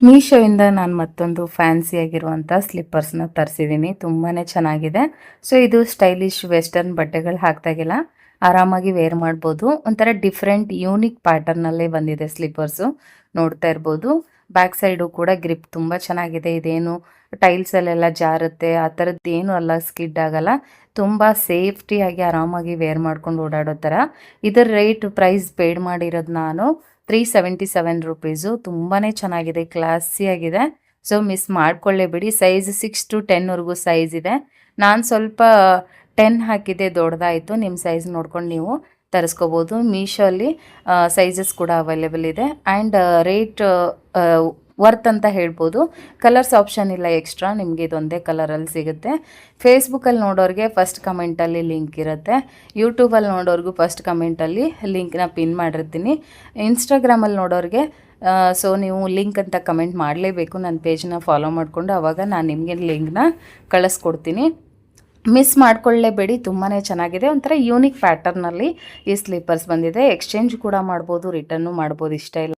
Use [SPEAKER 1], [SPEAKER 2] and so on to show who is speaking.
[SPEAKER 1] ಮೀಶೋಯಿಂದ ನಾನು ಮತ್ತೊಂದು ಫ್ಯಾನ್ಸಿ ಆಗಿರುವಂಥ ಸ್ಲಿಪ್ಪರ್ಸ್ನ ತರಿಸಿದ್ದೀನಿ. ತುಂಬಾ ಚೆನ್ನಾಗಿದೆ. ಸೊ ಇದು ಸ್ಟೈಲಿಶ್ ವೆಸ್ಟರ್ನ್ ಬಟ್ಟೆಗಳು ಹಾಕ್ದಾಗೆಲ್ಲ ಆರಾಮಾಗಿ ವೇರ್ ಮಾಡ್ಬೋದು. ಒಂಥರ ಡಿಫ್ರೆಂಟ್ ಯೂನಿಕ್ ಪ್ಯಾಟರ್ನಲ್ಲೇ ಬಂದಿದೆ ಸ್ಲಿಪ್ಪರ್ಸು. ನೋಡ್ತಾ ಇರ್ಬೋದು. ಬ್ಯಾಕ್ ಸೈಡು ಕೂಡ ಗ್ರಿಪ್ ತುಂಬ ಚೆನ್ನಾಗಿದೆ. ಇದೇನು ಟೈಲ್ಸಲ್ಲೆಲ್ಲ ಜಾರುತ್ತೆ ಆ ಥರದ್ದು ಏನು ಅಲ್ಲ, ಸ್ಕಿಡ್ ಆಗಲ್ಲ. ತುಂಬ ಸೇಫ್ಟಿಯಾಗಿ ಆರಾಮಾಗಿ ವೇರ್ ಮಾಡ್ಕೊಂಡು ಓಡಾಡೋ ಥರ. ಇದರ ಪ್ರೈಸ್ ಪೇಯ್ಡ್ ಮಾಡಿರೋದು ನಾನು 377 ರುಪೀಸು. ತುಂಬಾ ಚೆನ್ನಾಗಿದೆ, ಕ್ಲಾಸಿಯಾಗಿದೆ. ಸೊ ಮಿಸ್ ಮಾಡ್ಕೊಳ್ಳೇಬಿಡಿ. ಸೈಜ್ 6 to 10 ವರೆಗೂ ಸೈಜ್ ಇದೆ. ನಾನು ಸ್ವಲ್ಪ 10 ಹಾಕಿದ್ದೆ, ದೊಡ್ಡದಾಯಿತು. ನಿಮ್ಮ ಸೈಜ್ ನೋಡ್ಕೊಂಡು ನೀವು ತರಿಸ್ಕೋಬೋದು. ಮೀಶೋಲ್ಲಿ ಸೈಜಸ್ ಕೂಡ ಅವೈಲೇಬಲ್ ಇದೆ. ಆ್ಯಂಡ್ ರೇಟ್ ವರ್ತ್ ಅಂತ ಹೇಳ್ಬೋದು. ಕಲರ್ಸ್ ಆಪ್ಷನ್ ಇಲ್ಲ ಎಕ್ಸ್ಟ್ರಾ, ನಿಮಗೆ ಇದೊಂದೇ ಕಲರಲ್ಲಿ ಸಿಗುತ್ತೆ. ಫೇಸ್ಬುಕ್ಕಲ್ಲಿ ನೋಡೋರಿಗೆ ಫಸ್ಟ್ ಕಮೆಂಟಲ್ಲಿ ಲಿಂಕ್ ಇರುತ್ತೆ. ಯೂಟ್ಯೂಬಲ್ಲಿ ನೋಡೋರಿಗೂ ಫಸ್ಟ್ ಕಮೆಂಟಲ್ಲಿ ಲಿಂಕ್ನ ಪಿನ್ ಮಾಡಿರ್ತೀನಿ. ಇನ್ಸ್ಟಾಗ್ರಾಮಲ್ಲಿ ನೋಡೋರಿಗೆ ಸೊ ನೀವು ಲಿಂಕ್ ಅಂತ ಕಮೆಂಟ್ ಮಾಡಲೇಬೇಕು. ನನ್ನ ಪೇಜ್ನ ಫಾಲೋ ಮಾಡಿಕೊಂಡು ಆವಾಗ ನಾನು ನಿಮಗೆ ಲಿಂಕ್ನ ಕಳಿಸ್ಕೊಡ್ತೀನಿ. ಮಿಸ್ ಮಾಡ್ಕೊಳ್ಳೇಬೇಡಿ. ತುಂಬಾ ಚೆನ್ನಾಗಿದೆ. ಒಂಥರ ಯೂನಿಕ್ ಪ್ಯಾಟರ್ನಲ್ಲಿ ಈ ಸ್ಲೀಪರ್ಸ್ ಬಂದಿದೆ. ಎಕ್ಸ್ಚೇಂಜ್ ಕೂಡ ಮಾಡ್ಬೋದು, ರಿಟರ್ನು ಮಾಡ್ಬೋದು, ಇಷ್ಟ ಇಲ್ಲ